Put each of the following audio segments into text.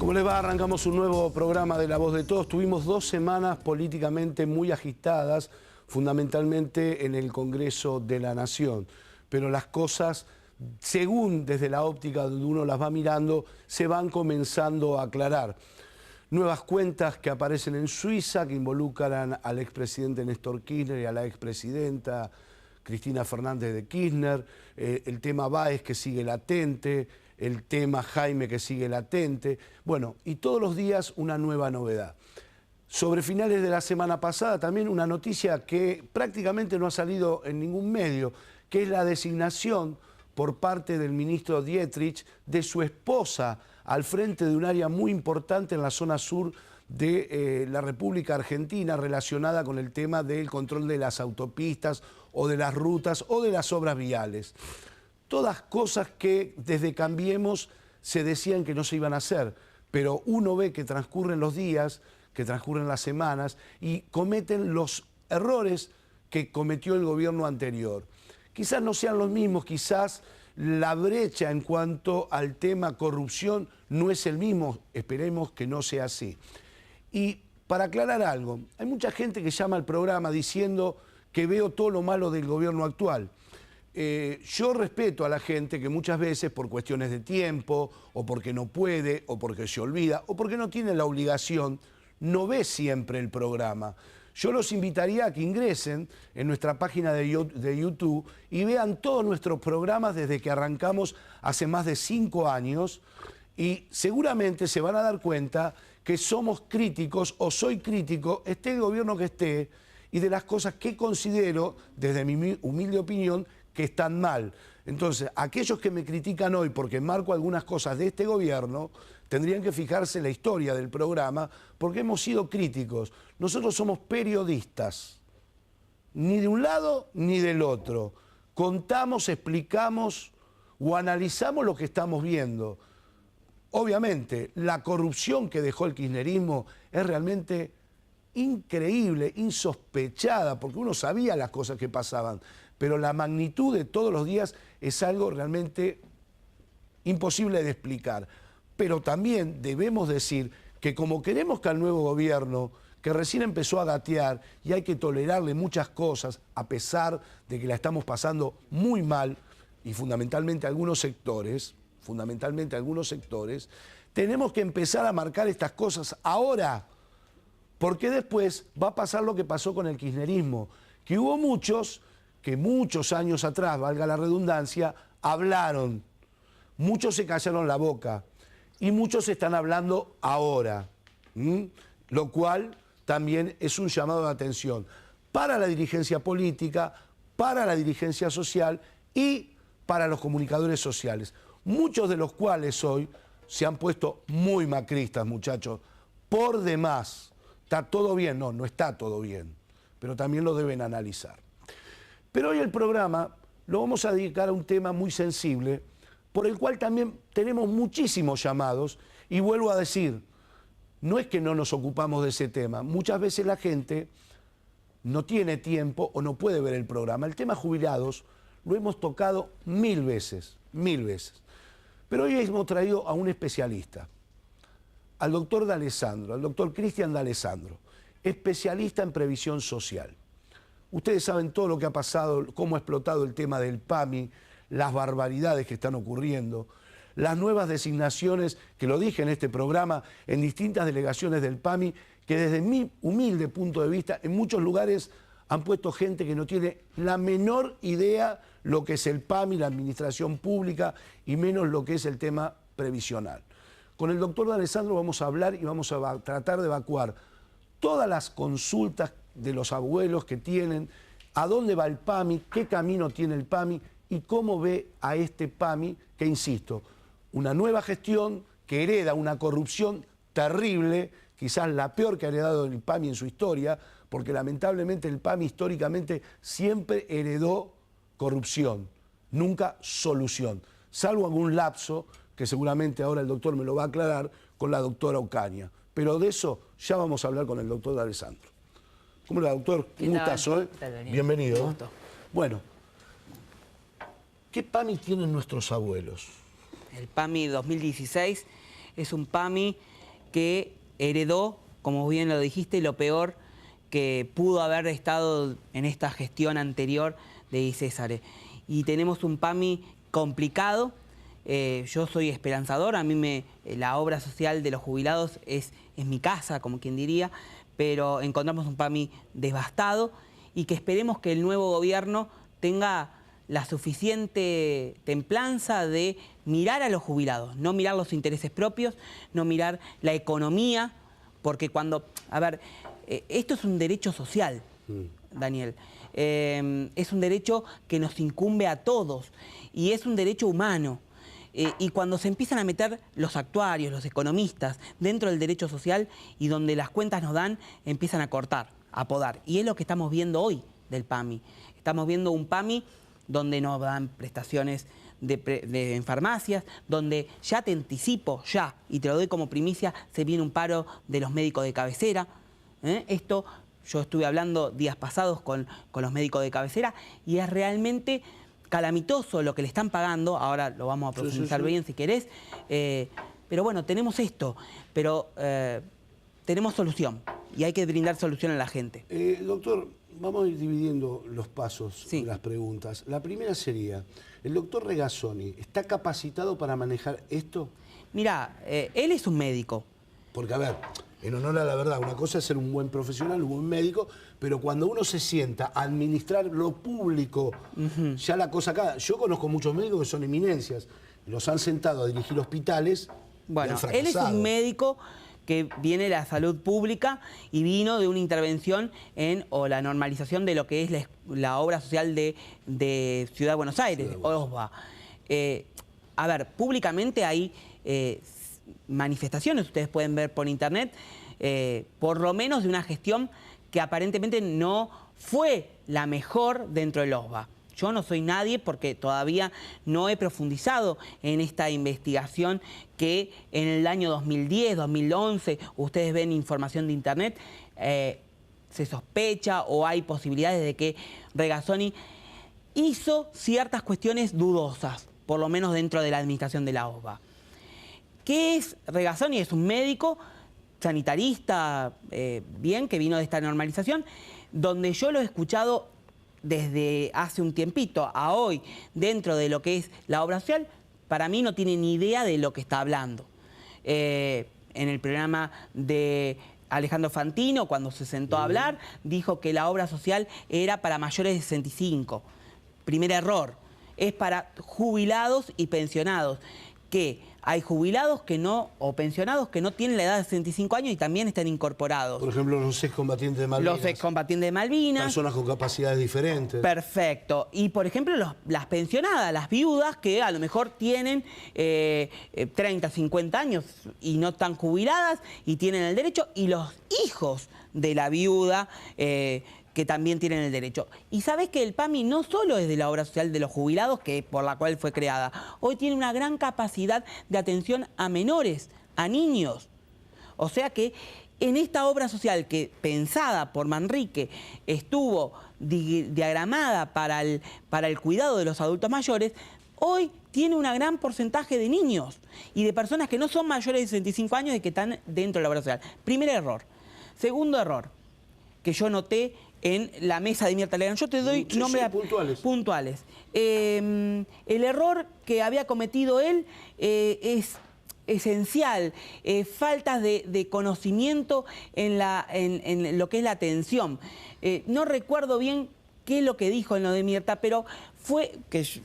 ¿Cómo les va? Arrancamos un nuevo programa de La Voz de Todos. Tuvimos 2 semanas políticamente muy agitadas, fundamentalmente en el Congreso de la Nación. Pero las cosas, según desde la óptica donde uno las va mirando, se van comenzando a aclarar. Nuevas cuentas que aparecen en Suiza que involucran al expresidente Néstor Kirchner y a la expresidenta Cristina Fernández de Kirchner, el tema Báez que sigue latente, el tema Jaime que sigue latente, bueno, y todos los días una nueva novedad. Sobre finales de la semana pasada también una noticia que prácticamente no ha salido en ningún medio, que es la designación por parte del ministro Dietrich de su esposa al frente de un área muy importante en la zona sur de la República Argentina relacionada con el tema del control de las autopistas o de las rutas o de las obras viales. Todas cosas que desde Cambiemos se decían que no se iban a hacer, pero uno ve que transcurren los días, que transcurren las semanas y cometen los errores que cometió el gobierno anterior. Quizás no sean los mismos, quizás la brecha en cuanto al tema corrupción no es el mismo, esperemos que no sea así. Y para aclarar algo, hay mucha gente que llama al programa diciendo que veo todo lo malo del gobierno actual. Yo respeto a la gente que muchas veces por cuestiones de tiempo, o porque no puede, o porque se olvida, o porque no tiene la obligación, no ve siempre el programa. Yo los invitaría a que ingresen en nuestra página de YouTube y vean todos nuestros programas desde que arrancamos hace más de 5 años y seguramente se van a dar cuenta que somos críticos o soy crítico, esté el gobierno que esté, y de las cosas que considero, desde mi humilde opinión, que están mal. Entonces, aquellos que me critican hoy porque marco algunas cosas de este gobierno, tendrían que fijarse en la historia del programa, porque hemos sido críticos. Nosotros somos periodistas, ni de un lado ni del otro. Contamos, explicamos o analizamos lo que estamos viendo. Obviamente, la corrupción que dejó el kirchnerismo es realmente increíble, insospechada, porque uno sabía las cosas que pasaban, pero la magnitud de todos los días es algo realmente imposible de explicar. Pero también debemos decir que como queremos que al nuevo gobierno, que recién empezó a gatear y hay que tolerarle muchas cosas, a pesar de que la estamos pasando muy mal, y fundamentalmente algunos sectores, tenemos que empezar a marcar estas cosas ahora, porque después va a pasar lo que pasó con el kirchnerismo, que hubo muchos que muchos años atrás, valga la redundancia, hablaron, muchos se callaron la boca y muchos están hablando ahora, lo cual también es un llamado de atención para la dirigencia política, para la dirigencia social y para los comunicadores sociales, muchos de los cuales hoy se han puesto muy macristas, muchachos, por demás. ¿Está todo bien? No, no está todo bien, pero también lo deben analizar. Pero hoy el programa lo vamos a dedicar a un tema muy sensible, por el cual también tenemos muchísimos llamados, y vuelvo a decir, no es que no nos ocupamos de ese tema, muchas veces la gente no tiene tiempo o no puede ver el programa. El tema jubilados lo hemos tocado 1000 veces, pero hoy hemos traído a un especialista, al doctor D'Alessandro, al doctor Cristian D'Alessandro, especialista en previsión social. Ustedes saben todo lo que ha pasado, cómo ha explotado el tema del PAMI, las barbaridades que están ocurriendo, las nuevas designaciones, que lo dije en este programa, en distintas delegaciones del PAMI, que desde mi humilde punto de vista, en muchos lugares han puesto gente que no tiene la menor idea lo que es el PAMI, la administración pública, y menos lo que es el tema previsional. Con el doctor D'Alessandro vamos a hablar y vamos a tratar de evacuar todas las consultas de los abuelos que tienen, a dónde va el PAMI, qué camino tiene el PAMI y cómo ve a este PAMI que, insisto, una nueva gestión que hereda una corrupción terrible, quizás la peor que ha heredado el PAMI en su historia, porque lamentablemente el PAMI históricamente siempre heredó corrupción, nunca solución, salvo algún lapso que seguramente ahora el doctor me lo va a aclarar con la doctora Ocaña. Pero de eso ya vamos a hablar con el doctor D'Alessandro. ¿Cómo le va, doctor? Un gustazo, ¿eh? Bienvenido. Un gusto. Bueno, ¿qué PAMI tienen nuestros abuelos? El PAMI 2016 es un PAMI que heredó, como bien lo dijiste, lo peor que pudo haber estado en esta gestión anterior de Di Césare. Y tenemos un PAMI complicado. Yo soy esperanzador, a mí la obra social de los jubilados es mi casa, como quien diría, pero encontramos un PAMI devastado y que esperemos que el nuevo gobierno tenga la suficiente templanza de mirar a los jubilados, no mirar los intereses propios, no mirar la economía, porque cuando, a ver, esto es un derecho social, Daniel, es un derecho que nos incumbe a todos y es un derecho humano. Y cuando se empiezan a meter los actuarios, los economistas, dentro del derecho social y donde las cuentas nos dan, empiezan a cortar, a podar. Y es lo que estamos viendo hoy del PAMI. Estamos viendo un PAMI donde nos dan prestaciones en farmacias, donde ya te anticipo, y te lo doy como primicia, se viene un paro de los médicos de cabecera. Esto, yo estuve hablando días pasados con los médicos de cabecera y es realmente calamitoso lo que le están pagando. Ahora lo vamos a profundizar bien si querés. Pero bueno, tenemos esto, pero tenemos solución y hay que brindar solución a la gente. Doctor, vamos a ir dividiendo los pasos, las preguntas. La primera sería, ¿el doctor Regazzoni está capacitado para manejar esto? Mirá, él es un médico. Porque, a ver, en honor a la verdad, una cosa es ser un buen profesional, un buen médico, pero cuando uno se sienta a administrar lo público, ya la cosa acá. Yo conozco muchos médicos que son eminencias, los han sentado a dirigir hospitales. Bueno, él es un médico que viene de la salud pública y vino de una intervención o la normalización de lo que es la obra social de Ciudad de Buenos Aires, OSBA. A ver, públicamente hay manifestaciones, ustedes pueden ver por internet, por lo menos de una gestión que aparentemente no fue la mejor dentro del OSBA. Yo no soy nadie porque todavía no he profundizado en esta investigación que en el año 2010, 2011, ustedes ven información de internet, se sospecha o hay posibilidades de que Regazzoni hizo ciertas cuestiones dudosas, por lo menos dentro de la administración de la OSBA. ¿Qué es Regazzoni? Es un médico sanitarista, bien, que vino de esta normalización, donde yo lo he escuchado desde hace un tiempito a hoy, dentro de lo que es la obra social, para mí no tiene ni idea de lo que está hablando. En el programa de Alejandro Fantino, cuando se sentó a hablar, dijo que la obra social era para mayores de 65. Primer error, es para jubilados y pensionados, que hay jubilados o pensionados que no tienen la edad de 65 años y también están incorporados. Por ejemplo, los excombatientes de Malvinas. Los excombatientes de Malvinas. Personas con capacidades diferentes. Perfecto. Y, por ejemplo, las pensionadas, las viudas que a lo mejor tienen 30, 50 años y no están jubiladas y tienen el derecho. Y los hijos de la viuda que también tienen el derecho. Y sabés que el PAMI no solo es de la obra social de los jubilados, por la cual fue creada, hoy tiene una gran capacidad de atención a menores, a niños. O sea que en esta obra social que, pensada por Manrique, estuvo diagramada para el cuidado de los adultos mayores, hoy tiene un gran porcentaje de niños y de personas que no son mayores de 65 años y que están dentro de la obra social. Primer error. Segundo error que yo noté en la mesa de Mirta Legrand. Yo te doy nombres puntuales. El error que había cometido él es esencial, faltas de conocimiento en lo que es la atención. No recuerdo bien qué es lo que dijo en lo de Mirta, pero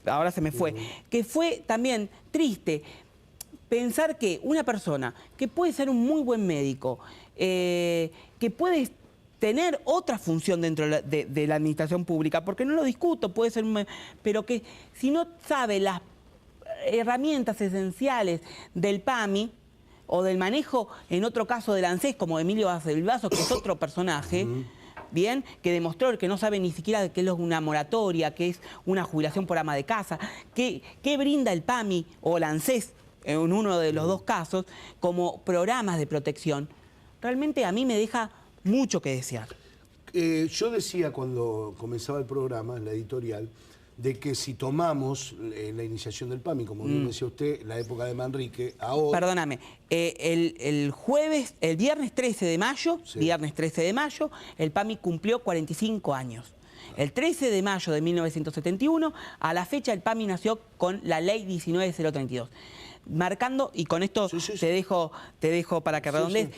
ahora se me fue, que fue también triste pensar que una persona que puede ser un muy buen médico, que puede tener otra función dentro de la administración pública, porque no lo discuto, puede ser pero que si no sabe las herramientas esenciales del PAMI o del manejo, en otro caso del ANSES, como Emilio Baselvaso, que es otro personaje, bien, que demostró que no sabe ni siquiera qué es una moratoria, qué es una jubilación por ama de casa, qué brinda el PAMI o el ANSES, en uno de los dos casos, como programas de protección, realmente a mí me deja mucho que desear. Yo decía cuando comenzaba el programa, en la editorial, de que si tomamos la iniciación del PAMI, como bien decía usted, la época de Manrique, ahora... Perdóname, el viernes 13 de mayo, Sí. viernes 13 de mayo, el PAMI cumplió 45 años. El 13 de mayo de 1971, a la fecha el PAMI nació con la ley 19032. Marcando, y con esto Sí, sí, sí. te dejo para que redondees,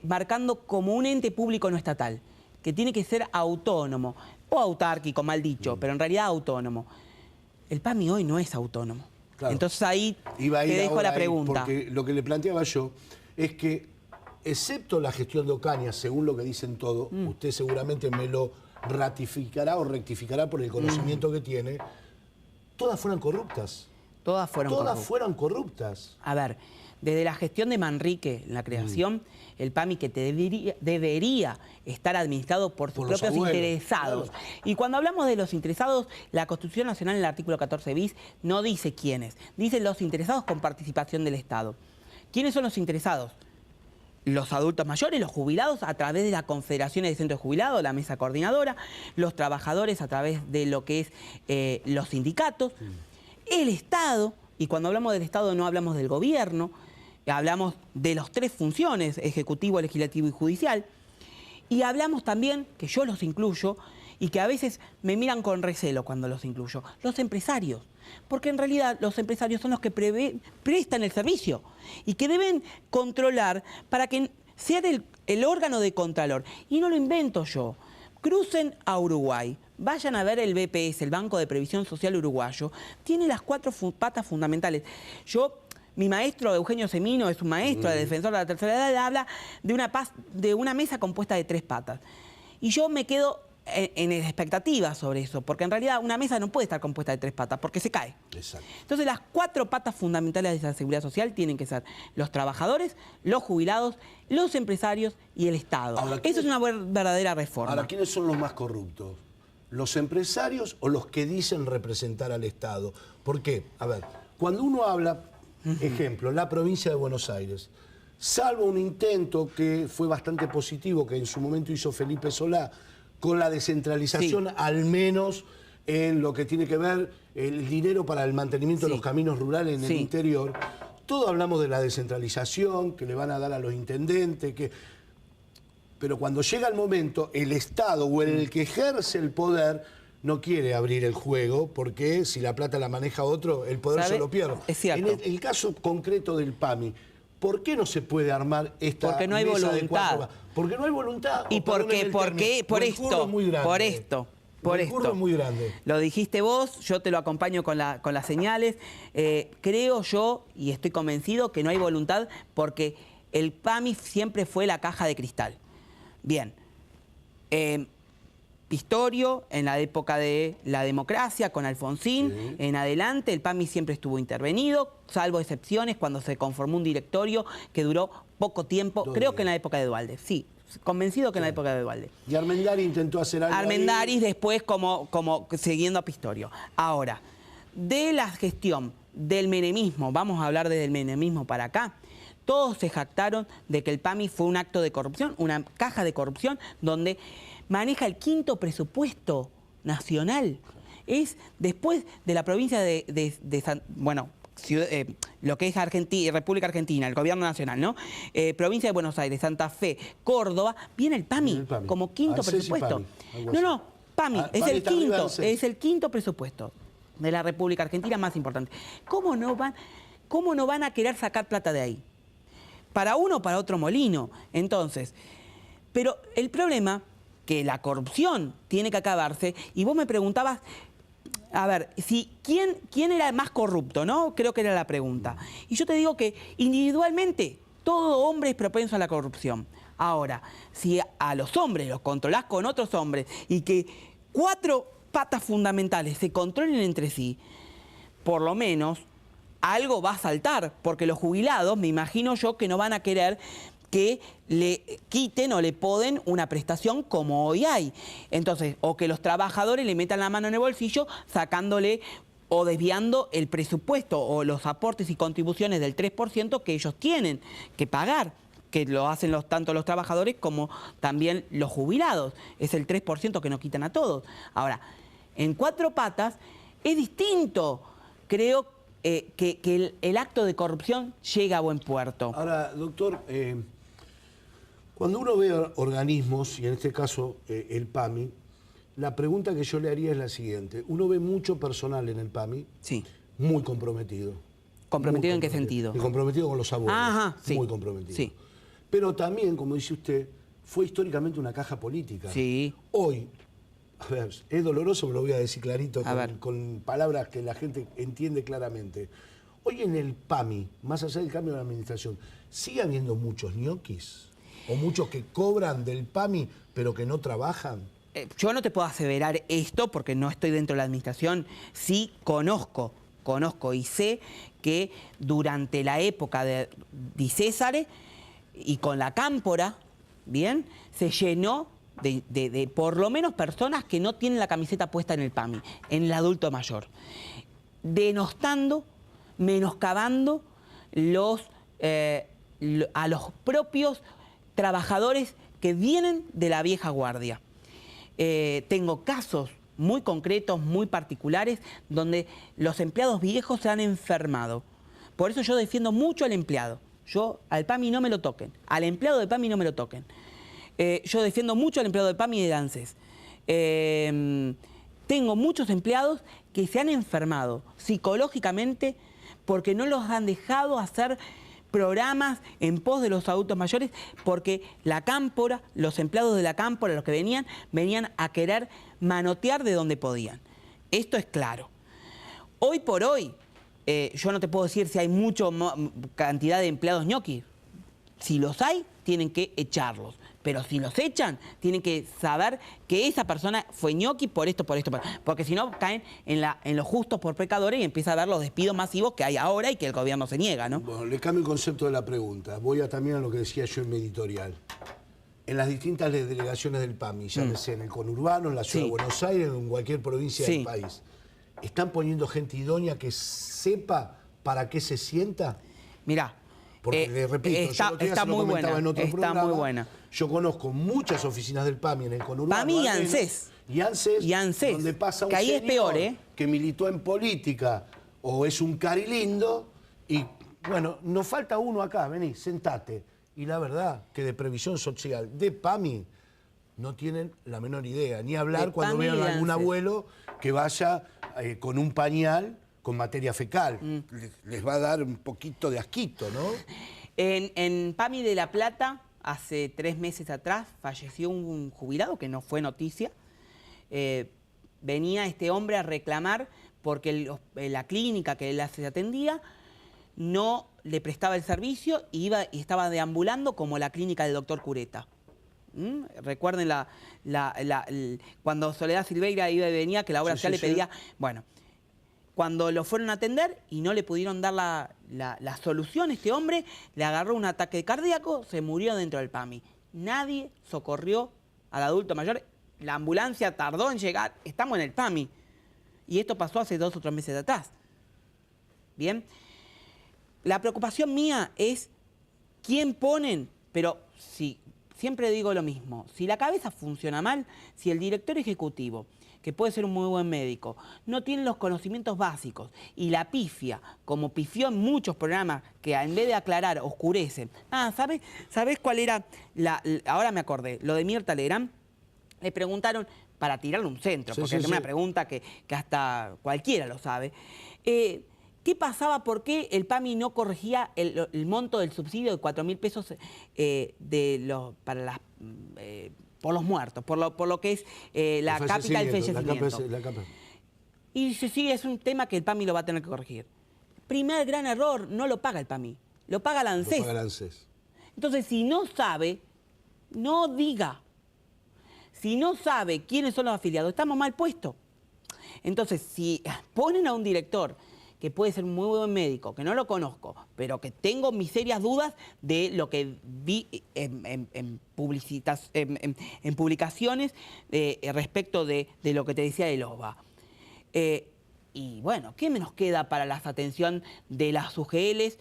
marcando como un ente público no estatal, que tiene que ser autónomo, o autárquico, mal dicho, pero en realidad autónomo. El PAMI hoy no es autónomo. Claro. Entonces ahí Iba a ir te dejo ahora la ahí, pregunta. porque lo que le planteaba yo es que, excepto la gestión de Ocaña, según lo que dicen todos, usted seguramente me lo ratificará o rectificará por el conocimiento que tiene, todas fueron corruptas. Todas fueron Todas corruptas. fueron corruptas. A ver, desde la gestión de Manrique, en la creación, el PAMI que debería estar administrado por sus Por los propios abuelos, interesados. claro. Y cuando hablamos de los interesados, la Constitución Nacional en el artículo 14 bis no dice quiénes, dice los interesados con participación del Estado. ¿Quiénes son los interesados? Los adultos mayores, los jubilados a través de las confederaciones de centros de jubilados, la mesa coordinadora, los trabajadores a través de lo que es los sindicatos, el Estado, y cuando hablamos del Estado no hablamos del gobierno, hablamos de las tres funciones, ejecutivo, legislativo y judicial, y hablamos también, que yo los incluyo, y que a veces me miran con recelo cuando los incluyo, los empresarios. Porque en realidad los empresarios son los que prestan el servicio y que deben controlar para que sean el órgano de contralor. Y no lo invento yo. Crucen a Uruguay, vayan a ver el BPS, el Banco de Previsión Social Uruguayo, tiene las cuatro patas fundamentales. Mi maestro Eugenio Semino es un maestro de defensor de la tercera edad, habla de una mesa compuesta de 3 patas. Y yo me quedo en expectativa sobre eso, porque en realidad una mesa no puede estar compuesta de 3 patas, porque se cae. Exacto. Entonces las 4 patas fundamentales de la seguridad social tienen que ser los trabajadores, los jubilados, los empresarios y el Estado. Ahora, Eso es una verdadera reforma. Ahora, ¿quiénes son los más corruptos? ¿Los empresarios o los que dicen representar al Estado? ¿Por qué? A ver, cuando uno habla, ejemplo, la provincia de Buenos Aires, salvo un intento que fue bastante positivo, que en su momento hizo Felipe Solá, con la descentralización, Sí. al menos en lo que tiene que ver el dinero para el mantenimiento de Sí. los caminos rurales en el Sí. interior, todos hablamos de la descentralización, que le van a dar a los intendentes, pero cuando llega el momento, el Estado o el que ejerce el poder no quiere abrir el juego, porque si la plata la maneja otro, el poder ¿Sabe? se lo pierde. Es cierto. En el caso concreto del PAMI, ¿por qué no se puede armar esta Porque no hay mesa de voluntad. 4? Porque no hay voluntad. ¿Y por qué? Por el curro es muy grande. El curro es muy grande. Lo dijiste vos, yo te lo acompaño con las señales. Creo yo, y estoy convencido, que no hay voluntad porque el PAMI siempre fue la caja de cristal. Bien. Pistorio, en la época de la democracia, con Alfonsín, Sí. en adelante, el PAMI siempre estuvo intervenido, salvo excepciones cuando se conformó un directorio que duró poco tiempo, ¿Dónde? creo que en la época de Duhalde, sí, convencido que en la época de Duhalde. Y Armendáriz intentó hacer algo Armendáriz ahí. después como siguiendo a Pistorio. Ahora, de la gestión del menemismo, vamos a hablar desde el menemismo para acá, todos se jactaron de que el PAMI fue un acto de corrupción, una caja de corrupción donde maneja el 5º presupuesto nacional. Es después de la provincia lo que es República Argentina, el gobierno nacional, ¿no? Provincia de Buenos Aires, Santa Fe, Córdoba, viene el PAMI, Viene el PAMI. como 5º ANSES y presupuesto. PAMI, algo así. No, PAMI, Ah, es PAMI el está arriba de 5º, ANSES. es el 5º presupuesto de la República Argentina más importante. ¿Cómo no van a querer sacar plata de ahí? Para uno o para otro molino. Entonces, pero el problema que la corrupción tiene que acabarse, y vos me preguntabas, a ver, ¿quién era el más corrupto, no? Creo que era la pregunta. Y yo te digo que individualmente todo hombre es propenso a la corrupción. Ahora, si a los hombres los controlás con otros hombres y que 4 patas fundamentales se controlen entre sí, por lo menos algo va a saltar, porque los jubilados, me imagino yo, que no van a querer que le quiten o le poden una prestación como hoy hay. Entonces, o que los trabajadores le metan la mano en el bolsillo sacándole o desviando el presupuesto o los aportes y contribuciones del 3% que ellos tienen que pagar, que lo hacen tanto los trabajadores como también los jubilados. Es el 3% que nos quitan a todos. Ahora, en 4 patas, Es distinto, creo, que el acto de corrupción llega a buen puerto. Ahora, doctor, cuando uno ve organismos, y en este caso el PAMI, la pregunta que yo le haría es la siguiente. Uno ve mucho personal en el PAMI, Sí. muy comprometido. ¿Comprometido Muy en qué sentido? Y comprometido con los abuelos. Ajá, sí. Muy comprometido. Sí. Pero también, como dice usted, fue históricamente una caja política. Sí. Hoy, a ver, es doloroso, me lo voy a decir clarito, A ver. con palabras que la gente entiende claramente. Hoy en el PAMI, más allá del cambio de la administración, ¿sigue habiendo muchos ñoquis? ¿O muchos que cobran del PAMI pero que no trabajan? Yo no te puedo aseverar esto porque no estoy dentro de la administración. Sí conozco y sé que durante la época de Di Césare y con la Cámpora, ¿bien? Se llenó de por lo menos personas que no tienen la camiseta puesta en el PAMI, en el adulto mayor, denostando, menoscabando a los propios trabajadores que vienen de la vieja guardia. Tengo casos muy concretos, muy particulares, donde los empleados viejos se han enfermado. Por eso yo defiendo mucho al empleado. Yo al PAMI no me lo toquen, al empleado del PAMI no me lo toquen. Yo defiendo mucho al empleado del PAMI y del ANSES. Tengo muchos empleados que se han enfermado psicológicamente porque no los han dejado hacer programas en pos de los adultos mayores, porque la Cámpora, los empleados de la Cámpora, los que venían a querer manotear de donde podían. Esto es claro. Hoy por hoy, yo no te puedo decir si hay mucha cantidad de empleados ñoquis. Si los hay, tienen que echarlos. Pero si los echan, tienen que saber que esa persona fue ñoqui por esto. Porque si no, caen en los justos por pecadores y empieza a ver los despidos masivos que hay ahora y que el gobierno se niega, ¿no? Bueno, le cambio el concepto de la pregunta. Voy también a lo que decía yo en mi editorial. En las distintas delegaciones del PAMI, ya sea en el conurbano, en la ciudad de Buenos Aires, en cualquier provincia del país, ¿están poniendo gente idónea que sepa para qué se sienta? Mirá, porque le repito, yo está muy buena, en otro programa, muy buena. Yo conozco muchas oficinas del PAMI en el conurbano. PAMI y ANSES. Y ANSES, donde pasa un que ahí señor es peor, que militó en política o es un carilindo y, bueno, nos falta uno acá, vení, sentate. Y la verdad que de previsión social de PAMI no tienen la menor idea. Ni hablar cuando vean a algún abuelo que vaya con un pañal con materia fecal. Les va a dar un poquito de asquito, ¿no? En PAMI de La Plata, hace 3 meses atrás, falleció un jubilado, que no fue noticia. Venía este hombre a reclamar porque la clínica que él se atendía no le prestaba el servicio y estaba deambulando como la clínica del doctor Cureta. Recuerden cuando Soledad Silveira iba y venía, que la obra social le pedía... Bueno, cuando lo fueron a atender y no le pudieron dar la solución, este hombre le agarró un ataque cardíaco, se murió dentro del PAMI. Nadie socorrió al adulto mayor. La ambulancia tardó en llegar. Estamos en el PAMI. Y esto pasó hace 2 o 3 meses atrás. Bien. La preocupación mía es quién ponen, pero sí, siempre digo lo mismo. Si la cabeza funciona mal, si el director ejecutivo, que puede ser un muy buen médico, no tiene los conocimientos básicos y la pifia, como pifió en muchos programas que en vez de aclarar, oscurecen. ¿Sabés cuál era? Ahora me acordé, lo de Mirta Legrand, le preguntaron, para tirarle un centro, porque es una pregunta que hasta cualquiera lo sabe, ¿qué pasaba? ¿Por qué el PAMI no corregía el monto del subsidio de 4.000 pesos por los muertos, por lo que es la cápita del fallecimiento? Y dice, sí, es un tema que el PAMI lo va a tener que corregir. Primer gran error, no lo paga el PAMI, lo paga el ANSES. Entonces, si no sabe, no diga. Si no sabe quiénes son los afiliados, estamos mal puestos. Entonces, si ponen a un director que puede ser un muy buen médico, que no lo conozco, pero que tengo mis serias dudas de lo que vi en publicaciones respecto de lo que te decía de LOBA. Y bueno, ¿qué nos queda para la atención de las UGLs?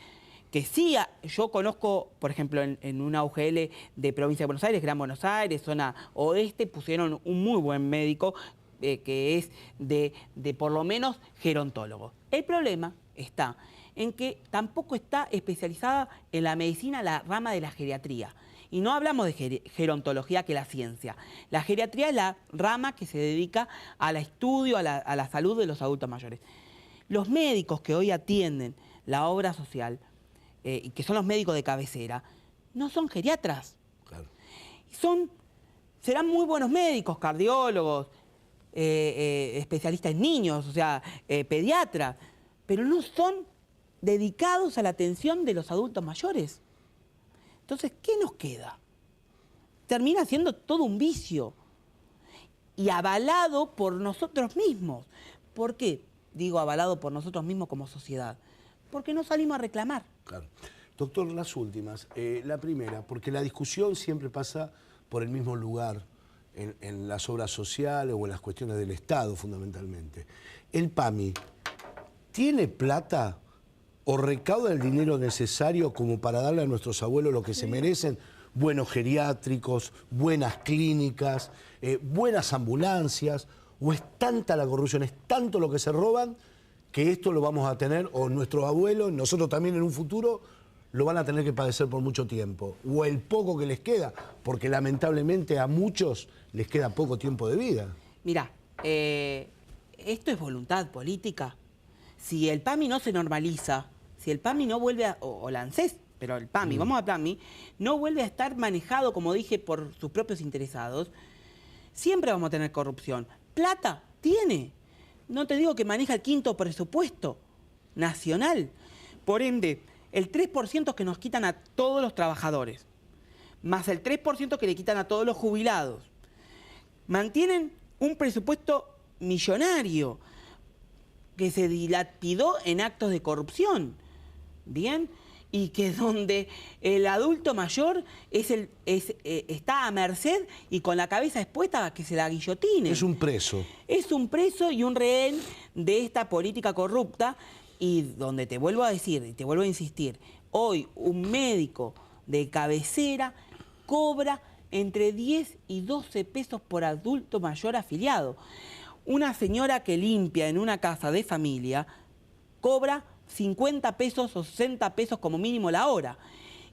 Que sí, yo conozco, por ejemplo, en una UGL de provincia de Buenos Aires, Gran Buenos Aires, zona oeste, pusieron un muy buen médico que es de por lo menos gerontólogo. El problema está en que tampoco está especializada en la medicina la rama de la geriatría. Y no hablamos de gerontología, que es la ciencia. La geriatría es la rama que se dedica al estudio, a la salud de los adultos mayores. Los médicos que hoy atienden la obra social, y que son los médicos de cabecera, no son geriatras. Claro. Serán muy buenos médicos, cardiólogos, especialistas en niños, o sea, pediatras, pero no son dedicados a la atención de los adultos mayores. Entonces, ¿qué nos queda? Termina siendo todo un vicio y avalado por nosotros mismos. ¿Por qué digo avalado por nosotros mismos como sociedad? Porque no salimos a reclamar. Claro. Doctor, las últimas. La primera, porque la discusión siempre pasa por el mismo lugar en las obras sociales o en las cuestiones del Estado, fundamentalmente. ¿El PAMI tiene plata o recauda el dinero necesario como para darle a nuestros abuelos lo que se merecen? Buenos geriátricos, buenas clínicas, buenas ambulancias. ¿O es tanta la corrupción, es tanto lo que se roban, que esto lo vamos a tener, o nuestros abuelos, nosotros también en un futuro, lo van a tener que padecer por mucho tiempo? O el poco que les queda, porque lamentablemente a muchos les queda poco tiempo de vida. Mirá, esto es voluntad política. Si el PAMI no se normaliza, si el PAMI no vuelve a, o la ANSES, pero el PAMI, vamos a PAMI, no vuelve a estar manejado, como dije, por sus propios interesados, siempre vamos a tener corrupción. Plata tiene. No te digo que maneja el 5º presupuesto nacional. Por ende, el 3% que nos quitan a todos los trabajadores, más el 3% que le quitan a todos los jubilados, mantienen un presupuesto millonario que se dilapidó en actos de corrupción, ¿bien? Y que donde el adulto mayor está a merced y con la cabeza expuesta a que se la guillotine. Es un preso. Es un preso y un rehén de esta política corrupta, y donde te vuelvo a decir y te vuelvo a insistir, hoy un médico de cabecera cobra entre 10 y 12 pesos por adulto mayor afiliado. Una señora que limpia en una casa de familia cobra 50 pesos o 60 pesos como mínimo la hora.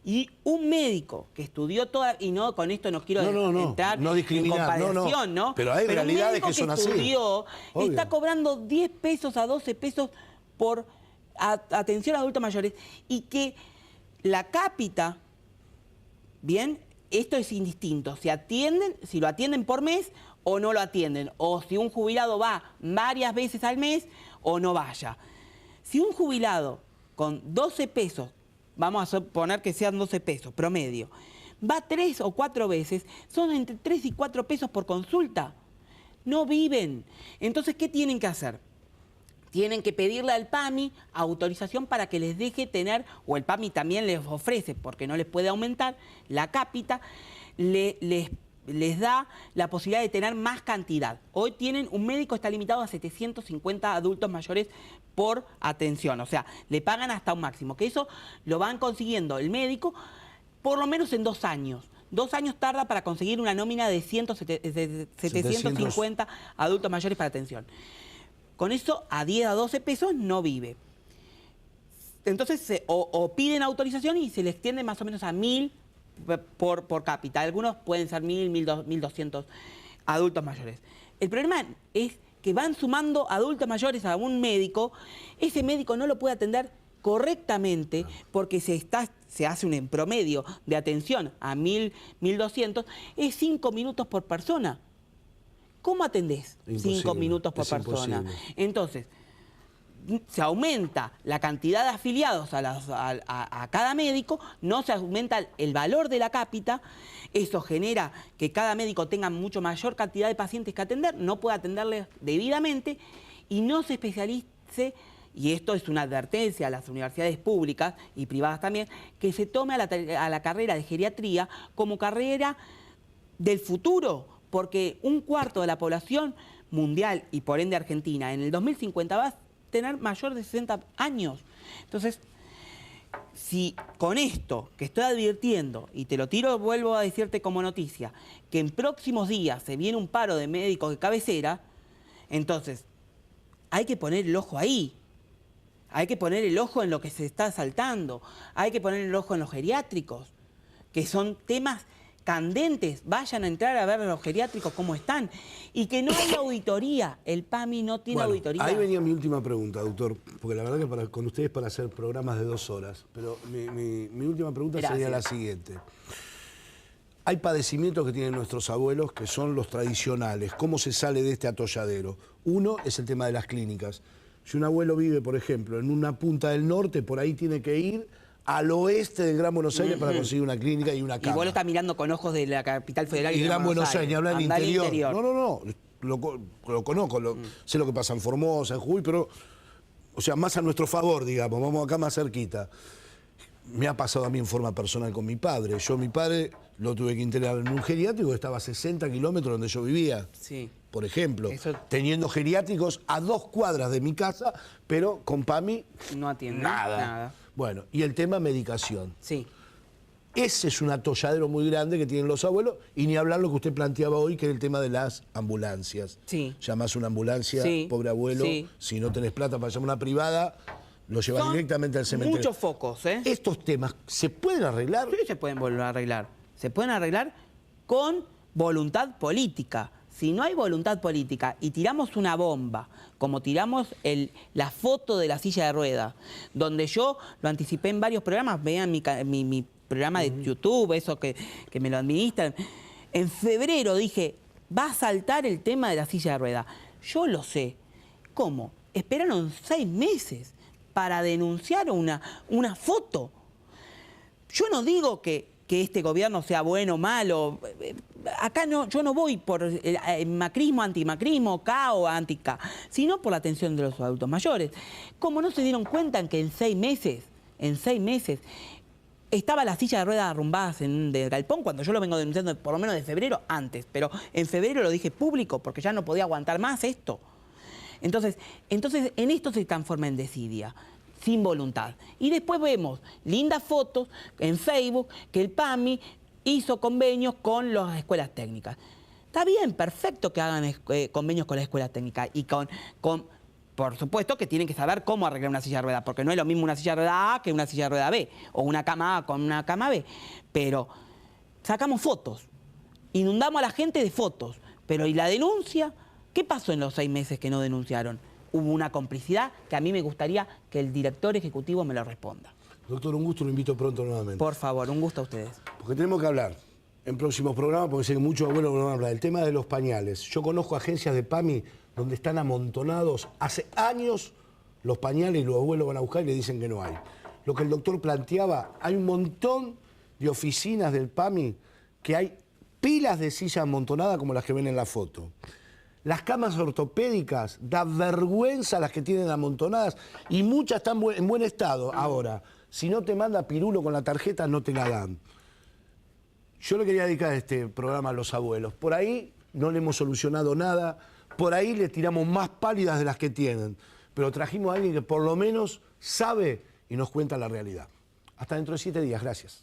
Y un médico que estudió toda, y no con esto no quiero entrar en comparación, ¿no? Pero hay realidades que son así. Estudió, está cobrando 10 pesos a 12 pesos por atención a adultos mayores, y que la cápita, bien, esto es indistinto, si lo atienden por mes o no lo atienden, o si un jubilado va varias veces al mes o no vaya. Si un jubilado con 12 pesos, vamos a suponer que sean 12 pesos promedio, va 3 o 4 veces, son entre 3 y 4 pesos por consulta. No viven. Entonces, ¿qué tienen que hacer? Tienen que pedirle al PAMI autorización para que les deje tener, o el PAMI también les ofrece, porque no les puede aumentar, la cápita, les da la posibilidad de tener más cantidad. Hoy un médico está limitado a 750 adultos mayores por atención, o sea, le pagan hasta un máximo, que eso lo van consiguiendo el médico por lo menos en 2 años. 2 años tarda para conseguir una nómina de 750 adultos mayores para atención. Con eso, a 10 a 12 pesos no vive. Entonces, o piden autorización y se les extiende más o menos a 1000 por cápita. Algunos pueden ser 1000, 1200 adultos mayores. El problema es que van sumando adultos mayores a un médico. Ese médico no lo puede atender correctamente porque se hace un promedio de atención a 1000, 1200, es 5 minutos por persona. ¿Cómo atendés 5 minutos por persona? Imposible. Entonces, se aumenta la cantidad de afiliados a cada médico, no se aumenta el valor de la cápita, eso genera que cada médico tenga mucho mayor cantidad de pacientes que atender, no puede atenderles debidamente y no se especialice, y esto es una advertencia a las universidades públicas y privadas también, que se tome a la carrera de geriatría como carrera del futuro, porque 1/4 de la población mundial y por ende Argentina en el 2050 va a tener mayor de 60 años. Entonces, si con esto que estoy advirtiendo, y te lo tiro, vuelvo a decirte como noticia, que en próximos días se viene un paro de médicos de cabecera, Entonces, hay que poner el ojo ahí. Hay que poner el ojo en lo que se está saltando. Hay que poner el ojo en los geriátricos, que son temas candentes. Vayan a entrar a ver los geriátricos cómo están. Y que no hay auditoría. El PAMI no tiene auditoría. Ahí venía mi última pregunta, doctor, porque la verdad que con ustedes para hacer programas de 2 horas, pero mi última pregunta sería la siguiente. Hay padecimientos que tienen nuestros abuelos que son los tradicionales. ¿Cómo se sale de este atolladero? Uno es el tema de las clínicas. Si un abuelo vive, por ejemplo, en una punta del norte, por ahí tiene que ir al oeste del Gran Buenos Aires para conseguir una clínica y una cama. Y vos lo estás mirando con ojos de la capital federal. Y Gran Buenos Aires, ni hablar del interior. No. Lo conozco, sé lo que pasa en Formosa, en Jujuy, pero, o sea, más a nuestro favor, digamos, vamos acá más cerquita. Me ha pasado a mí en forma personal con mi padre. Mi padre lo tuve que internar en un geriátrico que estaba a 60 kilómetros donde yo vivía. Sí. Por ejemplo, teniendo geriátricos a 2 cuadras de mi casa, pero con PAMI no atiende nada. Bueno, y el tema medicación. Sí. Ese es un atolladero muy grande que tienen los abuelos, y ni hablar lo que usted planteaba hoy, que es el tema de las ambulancias. Sí. Llamás a una ambulancia, pobre abuelo, si no tenés plata para llamar a una privada, lo llevas directamente al cementerio. Muchos focos, ¿eh? ¿Estos temas se pueden arreglar? Sí, se pueden volver a arreglar. Se pueden arreglar con voluntad política. Si no hay voluntad política y tiramos una bomba, como tiramos la foto de la silla de ruedas, donde yo lo anticipé en varios programas, vean mi programa de YouTube, eso que me lo administran. En febrero dije, va a saltar el tema de la silla de ruedas. Yo lo sé. ¿Cómo? Esperaron 6 meses para denunciar una foto. Yo no digo que este gobierno sea bueno o malo. Acá no, yo no voy por macrismo, antimacrismo, K o anti-K, sino por la atención de los adultos mayores. Como no se dieron cuenta en que en 6 meses, estaba la silla de ruedas arrumbadas del galpón, cuando yo lo vengo denunciando por lo menos de febrero antes, pero en febrero lo dije público porque ya no podía aguantar más esto. Entonces en esto se transforma en desidia, sin voluntad. Y después vemos lindas fotos en Facebook que el PAMI hizo convenios con las escuelas técnicas. Está bien, perfecto que hagan convenios con las escuelas técnicas y por supuesto que tienen que saber cómo arreglar una silla de ruedas, porque no es lo mismo una silla de rueda A que una silla de rueda B, o una cama A con una cama B. Pero sacamos fotos, inundamos a la gente de fotos, pero ¿y la denuncia? ¿Qué pasó en los 6 meses que no denunciaron? Hubo una complicidad que a mí me gustaría que el director ejecutivo me lo responda. Doctor, un gusto, lo invito pronto nuevamente. Por favor, un gusto a ustedes. Porque tenemos que hablar en próximos programas, porque sé que muchos abuelos van a hablar del tema de los pañales. Yo conozco agencias de PAMI donde están amontonados hace años los pañales y los abuelos van a buscar y le dicen que no hay. Lo que el doctor planteaba, hay un montón de oficinas del PAMI que hay pilas de sillas amontonadas como las que ven en la foto. Las camas ortopédicas, da vergüenza las que tienen amontonadas y muchas están en buen estado. Ahora, si no te manda Pirulo con la tarjeta, no te la dan. Yo le quería dedicar este programa a los abuelos. Por ahí no le hemos solucionado nada, por ahí le tiramos más pálidas de las que tienen, pero trajimos a alguien que por lo menos sabe y nos cuenta la realidad. Hasta dentro de 7 días, gracias.